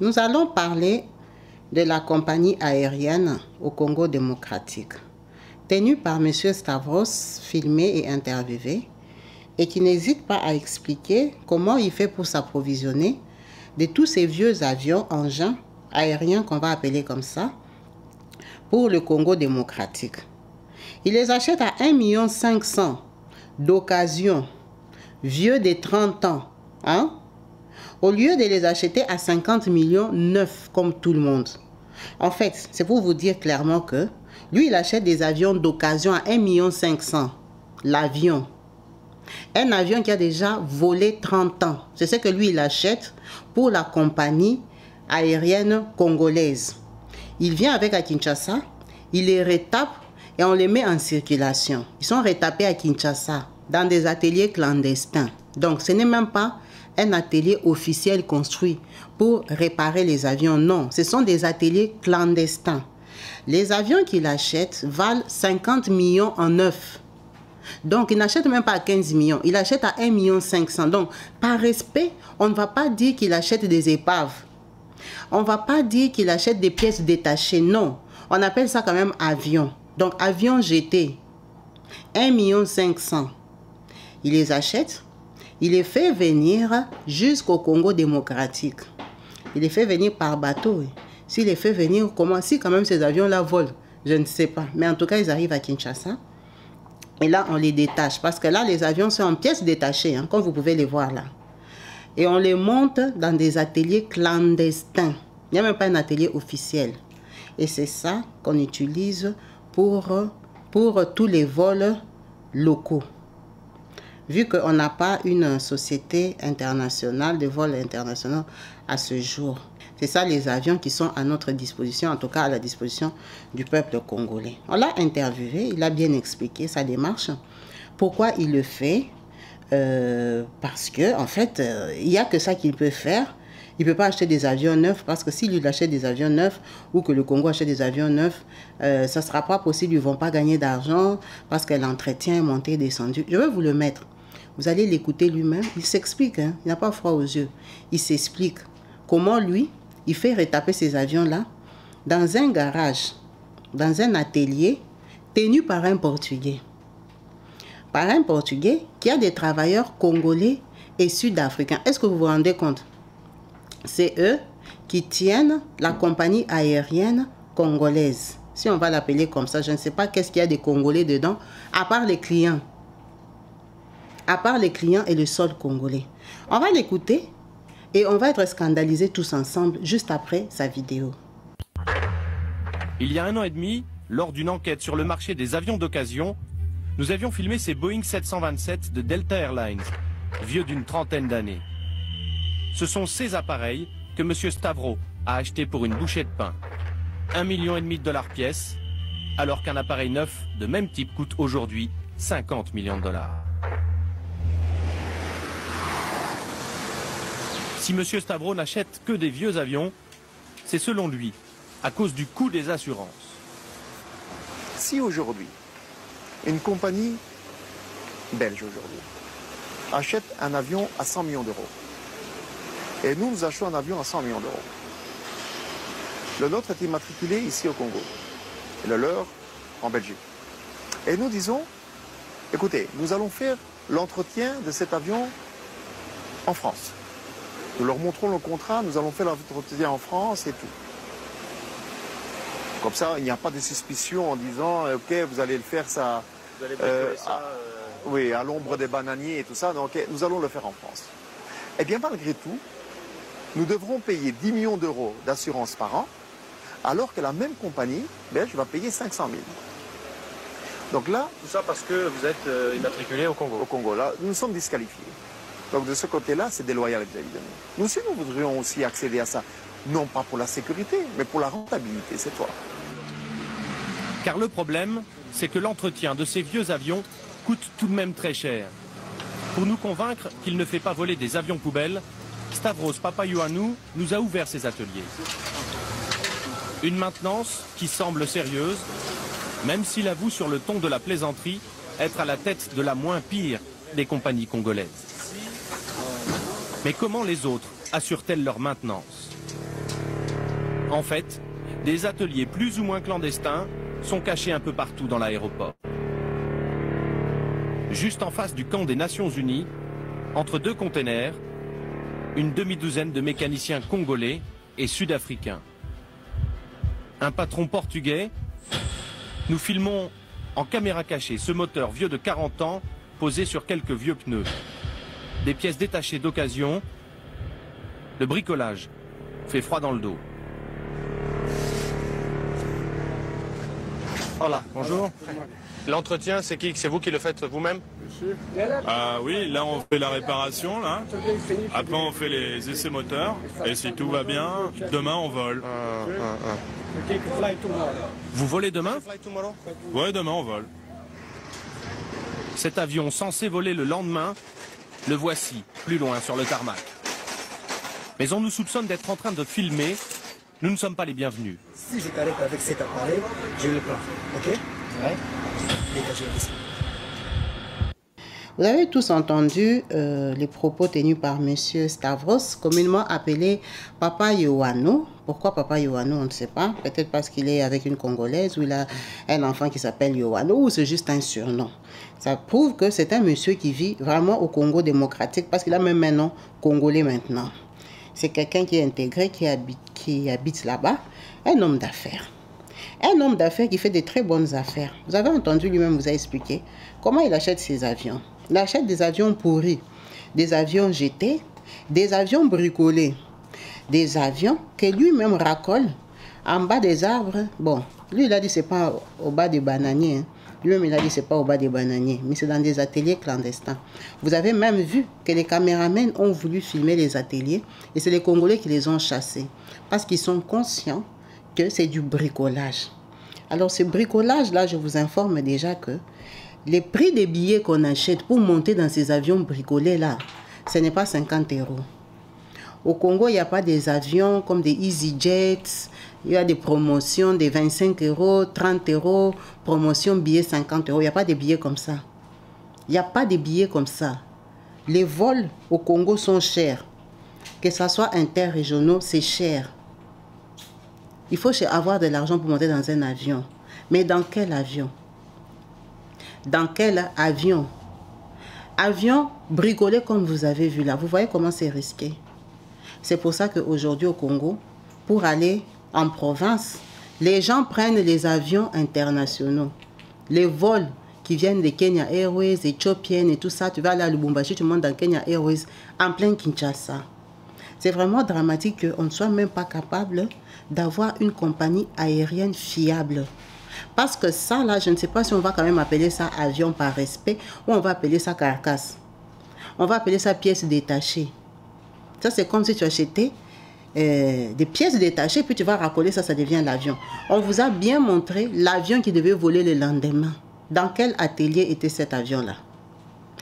Nous allons parler de la compagnie aérienne au Congo démocratique, tenue par M. Stavros, filmé et interviewé, et qui n'hésite pas à expliquer comment il fait pour s'approvisionner de tous ces vieux avions, engins aériens qu'on va appeler comme ça, pour le Congo démocratique. Il les achète à 1,5 million d'occasion, vieux de 30 ans, hein? Au lieu de les acheter à 50 millions neufs comme tout le monde. En fait, c'est pour vous dire clairement que lui, il achète des avions d'occasion à 1,5 million. L'avion. Un avion qui a déjà volé 30 ans. C'est ce que lui, il achète pour la compagnie aérienne congolaise. Il vient avec à Kinshasa, il les retape et on les met en circulation. Ils sont retapés à Kinshasa dans des ateliers clandestins. Donc, ce n'est même pas un atelier officiel construit pour réparer les avions. Non, ce sont des ateliers clandestins. Les avions qu'il achète valent 50 millions en neuf. Donc, il n'achète même pas à 15 millions. Il achète à 1,5 million. Donc, par respect, on ne va pas dire qu'il achète des épaves. On ne va pas dire qu'il achète des pièces détachées. Non, on appelle ça quand même avion. Donc, avion jeté. 1,5 million. Il les achète. Il les fait venir jusqu'au Congo démocratique. Il les fait venir par bateau. S'il les fait venir, comment? Si quand même ces avions-là volent, je ne sais pas. Mais en tout cas, ils arrivent à Kinshasa. Et là, on les détache. Parce que là, les avions sont en pièces détachées, hein, comme vous pouvez les voir là. Et on les monte dans des ateliers clandestins. Il n'y a même pas un atelier officiel. Et c'est ça qu'on utilise pour tous les vols locaux. Vu qu'on n'a pas une société internationale de vols internationaux à ce jour. C'est ça les avions qui sont à notre disposition, en tout cas à la disposition du peuple congolais. On l'a interviewé, il a bien expliqué sa démarche. Pourquoi il le fait? Parce que en fait, il n'y a que ça qu'il peut faire. Il ne peut pas acheter des avions neufs parce que s'il achète des avions neufs ou que le Congo achète des avions neufs, ça ne sera pas possible, ils ne vont pas gagner d'argent parce que l'entretien est monté et descendu. Je vais vous le mettre. Vous allez l'écouter lui-même. Il s'explique, hein? Il n'a pas froid aux yeux. Il s'explique comment lui, il fait retaper ces avions-là dans un garage, dans un atelier tenu par un Portugais. Par un Portugais qui a des travailleurs congolais et sud-africains. Est-ce que vous vous rendez compte? C'est eux qui tiennent la compagnie aérienne congolaise. Si on va l'appeler comme ça, je ne sais pas qu'est-ce qu'il y a des Congolais dedans, à part les clients. À part les clients et le sol congolais. On va l'écouter et on va être scandalisés tous ensemble juste après sa vidéo. Il y a 1 an et demi, lors d'une enquête sur le marché des avions d'occasion, nous avions filmé ces Boeing 727 de Delta Airlines, vieux d'une trentaine d'années. Ce sont ces appareils que M. Stavros a achetés pour une bouchée de pain. 1,5 million de dollars pièce, alors qu'un appareil neuf de même type coûte aujourd'hui 50 millions de dollars. Si M. Stavros n'achète que des vieux avions, c'est selon lui à cause du coût des assurances. Si aujourd'hui, une compagnie belge aujourd'hui achète un avion à 100 millions d'euros, et nous achetons un avion à 100 millions d'euros, le nôtre est immatriculé ici au Congo, et le leur en Belgique. Et nous disons, écoutez, nous allons faire l'entretien de cet avion en France. Nous leur montrons le contrat, nous allons faire l'entretien en France et tout. Comme ça, il n'y a pas de suspicion en disant, ok, vous allez le faire ça, oui, à l'ombre des bananiers et tout ça, donc okay, nous allons le faire en France. Eh bien, malgré tout, nous devrons payer 10 millions d'euros d'assurance par an, alors que la même compagnie belge va payer 500 000. Donc là... Tout ça parce que vous êtes immatriculé au Congo. Au Congo, là, nous sommes disqualifiés. Donc de ce côté-là, c'est déloyal vis-à-vis de nous. Nous aussi, nous voudrions aussi accéder à ça. Non pas pour la sécurité, mais pour la rentabilité, c'est toi. Car le problème, c'est que l'entretien de ces vieux avions coûte tout de même très cher. Pour nous convaincre qu'il ne fait pas voler des avions poubelles, Stavros Papaioannou nous a ouvert ses ateliers. Une maintenance qui semble sérieuse, même s'il avoue sur le ton de la plaisanterie être à la tête de la moins pire des compagnies congolaises. Mais comment les autres assurent-elles leur maintenance? En fait, des ateliers plus ou moins clandestins sont cachés un peu partout dans l'aéroport. Juste en face du camp des Nations Unies, entre deux containers, une demi-douzaine de mécaniciens congolais et sud-africains. Un patron portugais. Nous filmons en caméra cachée ce moteur vieux de 40 ans posé sur quelques vieux pneus. Des pièces détachées d'occasion. Le bricolage fait froid dans le dos. Voilà, bonjour. L'entretien, c'est qui? C'est vous qui le faites vous-même? Oui, là on fait la réparation, là. Après on fait les essais moteurs. Et si tout va bien, demain on vole. Vous volez demain? Ouais, demain on vole. Cet avion censé voler le lendemain, le voici, plus loin sur le tarmac. Mais on nous soupçonne d'être en train de filmer. Nous ne sommes pas les bienvenus. Si je t'arrête avec cet appareil, je le prends. Ok? Ouais. Dégagez ici. Vous avez tous entendu les propos tenus par M. Stavros, communément appelé Papa Yohano. Pourquoi Papa Yohano, on ne sait pas. Peut-être parce qu'il est avec une Congolaise ou il a un enfant qui s'appelle Yohano ou c'est juste un surnom. Ça prouve que c'est un monsieur qui vit vraiment au Congo démocratique parce qu'il a même un nom congolais maintenant. C'est quelqu'un qui est intégré, qui habite là-bas, un homme d'affaires. Un homme d'affaires qui fait de très bonnes affaires. Vous avez entendu lui-même vous a expliqué comment il achète ses avions. Il achète des avions pourris, des avions jetés, des avions bricolés, des avions que lui-même racole en bas des arbres. Bon, lui il a dit c'est pas au bas des bananiers. Hein. Lui-même il a dit c'est pas au bas des bananiers, mais c'est dans des ateliers clandestins. Vous avez même vu que les caméramens ont voulu filmer les ateliers et c'est les Congolais qui les ont chassés parce qu'ils sont conscients que c'est du bricolage. Alors ce bricolage-là, je vous informe déjà que les prix des billets qu'on achète pour monter dans ces avions bricolés-là, ce n'est pas 50 €. Au Congo, il n'y a pas des avions comme des EasyJet, il y a des promotions des 25 €, 30 €, promotion billets 50 €. Il n'y a pas de billets comme ça. Il n'y a pas de billets comme ça. Les vols au Congo sont chers. Que ce soit interrégionaux, c'est cher. Il faut avoir de l'argent pour monter dans un avion. Mais dans quel avion? Dans quel avion? Avion bricolé comme vous avez vu là. Vous voyez comment c'est risqué. C'est pour ça qu'aujourd'hui au Congo, pour aller en province, les gens prennent les avions internationaux. Les vols qui viennent de Kenya Airways, Ethiopian et tout ça. Tu vas aller à Lubumbashi, tu montes dans Kenya Airways en plein Kinshasa. C'est vraiment dramatique qu'on ne soit même pas capable d'avoir une compagnie aérienne fiable. Parce que ça, là, je ne sais pas si on va quand même appeler ça avion par respect ou on va appeler ça carcasse. On va appeler ça pièces détachées. Ça, c'est comme si tu achetais des pièces détachées, puis tu vas racoler ça, ça devient l'avion. On vous a bien montré l'avion qui devait voler le lendemain. Dans quel atelier était cet avion-là?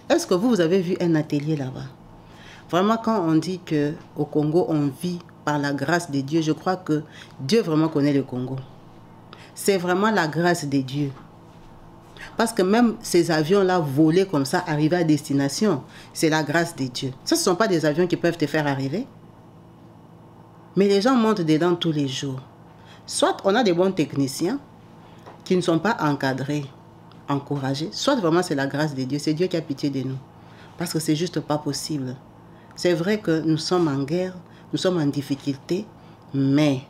Est-ce que vous avez vu un atelier là-bas? Vraiment, quand on dit qu'au Congo, on vit par la grâce de Dieu, je crois que Dieu vraiment connaît le Congo. C'est vraiment la grâce de Dieu. Parce que même ces avions-là volés comme ça, arriver à destination, c'est la grâce de Dieu. Ça, ce ne sont pas des avions qui peuvent te faire arriver. Mais les gens montent dedans tous les jours. Soit on a des bons techniciens qui ne sont pas encadrés, encouragés, soit vraiment c'est la grâce de Dieu. C'est Dieu qui a pitié de nous. Parce que c'est juste pas possible. C'est vrai que nous sommes en guerre, nous sommes en difficulté, mais,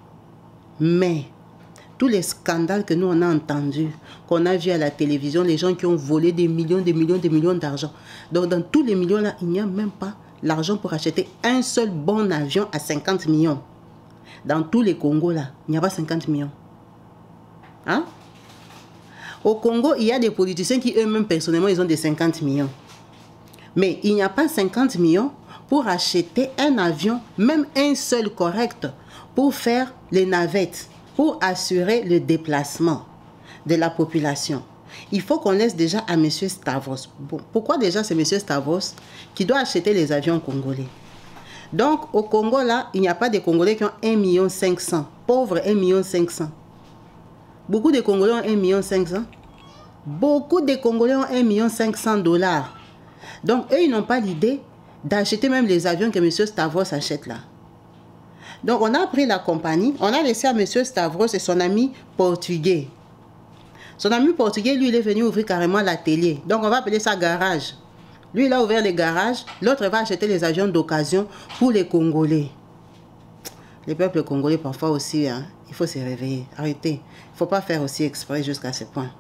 tous les scandales que nous on a entendus, qu'on a vus à la télévision, les gens qui ont volé des millions d'argent. Donc dans tous les millions-là, il n'y a même pas l'argent pour acheter un seul bon avion à 50 millions. Dans tous les Congos, là, il n'y a pas 50 millions. Hein? Au Congo, il y a des politiciens qui eux-mêmes, personnellement, ils ont des 50 millions. Mais il n'y a pas 50 millions pour acheter un avion, même un seul correct, pour faire les navettes, pour assurer le déplacement de la population. Il faut qu'on laisse déjà à M. Stavros. Bon, pourquoi déjà c'est M. Stavros qui doit acheter les avions congolais? Donc au Congo là, il n'y a pas de Congolais qui ont 1,5 million. Pauvres 1,5 million. Beaucoup de Congolais ont 1,5 million. Beaucoup de Congolais ont 1,5 million. Donc eux, ils n'ont pas l'idée d'acheter même les avions que M. Stavros achète là. Donc, on a pris la compagnie, on a laissé à M. Stavros et son ami portugais. Son ami portugais, lui, il est venu ouvrir carrément l'atelier. Donc, on va appeler ça garage. Lui, il a ouvert les garages. L'autre va acheter les avions d'occasion pour les Congolais. Les peuples congolais, parfois aussi, hein, il faut se réveiller. Arrêtez. Il ne faut pas faire aussi exprès jusqu'à ce point.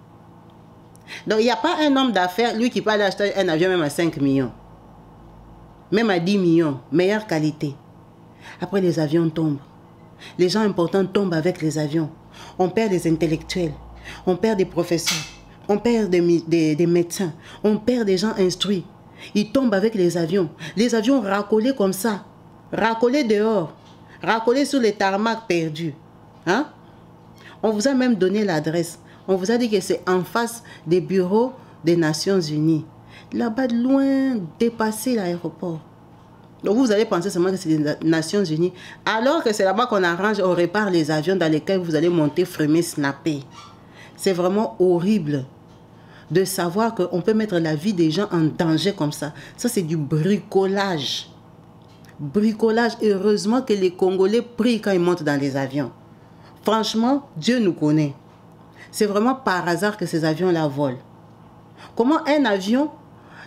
Donc, il n'y a pas un homme d'affaires, lui, qui peut aller acheter un avion même à 5 millions. Même à 10 millions. Meilleure qualité. Après, les avions tombent. Les gens importants tombent avec les avions. On perd des intellectuels. On perd des professeurs. On perd des médecins. On perd des gens instruits. Ils tombent avec les avions. Les avions racolés comme ça. Racolés dehors. Racolés sur les tarmacs perdus. Hein? On vous a même donné l'adresse. On vous a dit que c'est en face des bureaux des Nations Unies. Là-bas, de loin, dépasser l'aéroport. Donc vous allez penser seulement que c'est les Nations Unies. Alors que c'est là-bas qu'on arrange, on répare les avions dans lesquels vous allez monter, fremer, snapper. C'est vraiment horrible de savoir qu'on peut mettre la vie des gens en danger comme ça. Ça, c'est du bricolage. Bricolage. Heureusement que les Congolais prient quand ils montent dans les avions. Franchement, Dieu nous connaît. C'est vraiment par hasard que ces avions-là volent. Comment un avion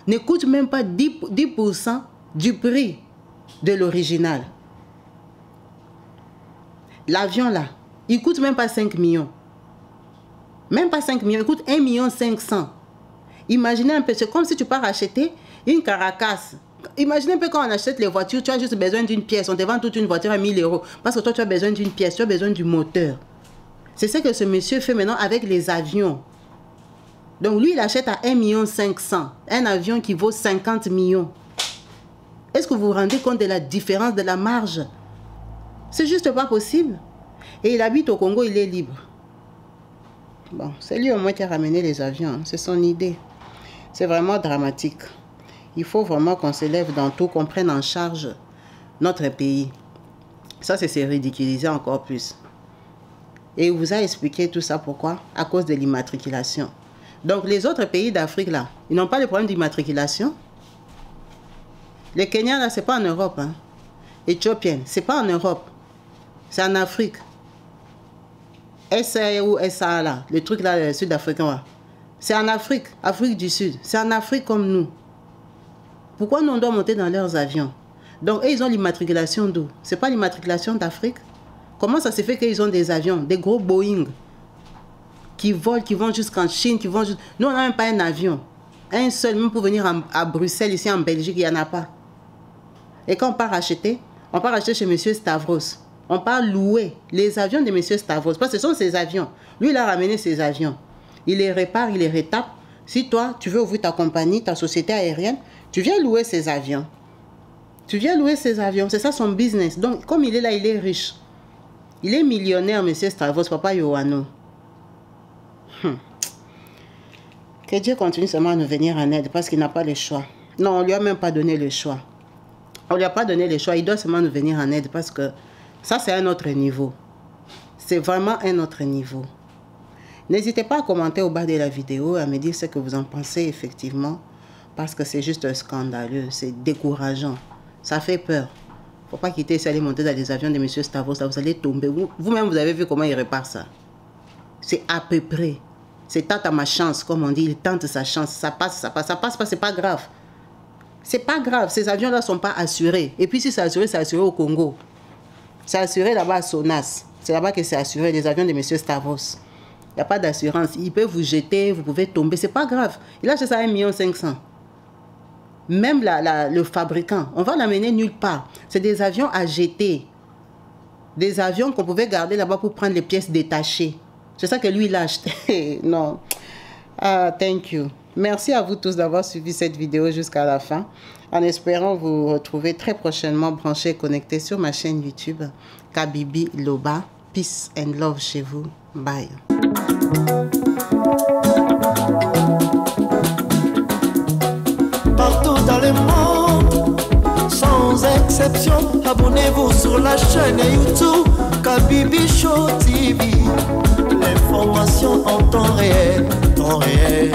ne coûte même pas 10% du prix de l'original? L'avion là, il coûte même pas 5 millions. Même pas 5 millions, il coûte 1,5 million. Imaginez un peu, c'est comme si tu pars acheter une caracasse. Imaginez un peu quand on achète les voitures, tu as juste besoin d'une pièce. On te vend toute une voiture à 1000 €. Parce que toi, tu as besoin d'une pièce, tu as besoin du moteur. C'est ce que ce monsieur fait maintenant avec les avions. Donc lui, il achète à 1,5 million un avion qui vaut 50 millions. Est-ce que vous vous rendez compte de la différence de la marge? C'est juste pas possible. Et il habite au Congo, il est libre. Bon, c'est lui au moins qui a ramené les avions. C'est son idée. C'est vraiment dramatique. Il faut vraiment qu'on se lève dans tout, qu'on prenne en charge notre pays. Ça, c'est se ridiculiser encore plus. Et il vous a expliqué tout ça pourquoi? À cause de l'immatriculation. Donc, les autres pays d'Afrique, là, ils n'ont pas le problème d'immatriculation. Le Kenya, là, c'est pas en Europe. Hein. Éthiopienne, c'est pas en Europe. C'est en Afrique. SA ou SA, là, le truc là, le sud-africain, là. C'est en Afrique, Afrique du Sud. C'est en Afrique comme nous. Pourquoi nous, on doit monter dans leurs avions? Donc, eux, ils ont l'immatriculation d'où? C'est pas l'immatriculation d'Afrique? Comment ça se fait qu'ils ont des avions, des gros Boeing, qui volent, qui vont jusqu'en Chine, qui vont... Nous, on n'a même pas un avion. Un seul, même pour venir à Bruxelles, ici en Belgique, il n'y en a pas. Et quand on part acheter chez M. Stavros. On part louer les avions de M. Stavros. Parce que ce sont ses avions. Lui, il a ramené ses avions. Il les répare, il les retape. Si toi, tu veux ouvrir ta compagnie, ta société aérienne, tu viens louer ses avions. Tu viens louer ses avions. C'est ça son business. Donc, comme il est là, il est riche. Il est millionnaire, M. Stavros, papa Yohano. Que Dieu continue seulement à nous venir en aide parce qu'il n'a pas le choix. Non, on ne lui a même pas donné le choix. On ne lui a pas donné le choix. Il doit seulement nous venir en aide parce que ça, c'est un autre niveau. C'est vraiment un autre niveau. N'hésitez pas à commenter au bas de la vidéo, à me dire ce que vous en pensez effectivement. Parce que c'est juste scandaleux, c'est décourageant. Ça fait peur. Il ne faut pas quitter ça, aller monter dans les avions de M. Stavros. Là, vous allez tomber. Vous-même, vous avez vu comment il répare ça. C'est à peu près. C'est tente à ma chance, comme on dit. Il tente sa chance. Ça passe, ça passe. Ça passe pas, c'est pas grave. C'est pas grave. Ces avions-là ne sont pas assurés. Et puis si c'est assuré au Congo. C'est assuré là-bas à Sonas. C'est là-bas que c'est assuré, les avions de M. Stavros. Il n'y a pas d'assurance. Il peut vous jeter, vous pouvez tomber. C'est pas grave. Il a acheté ça à 1,5 million. Même le fabricant, on va l'amener nulle part. C'est des avions à jeter. Des avions qu'on pouvait garder là-bas pour prendre les pièces détachées. C'est ça que lui, il a acheté. Non. Ah, thank you. Merci à vous tous d'avoir suivi cette vidéo jusqu'à la fin. En espérant vous retrouver très prochainement branchés et connectés sur ma chaîne YouTube Kabibi Loba. Peace and love chez vous. Bye. Partout dans le monde, sans exception, abonnez-vous sur la chaîne YouTube Kabibi Show TV. L'information en temps réel, temps réel.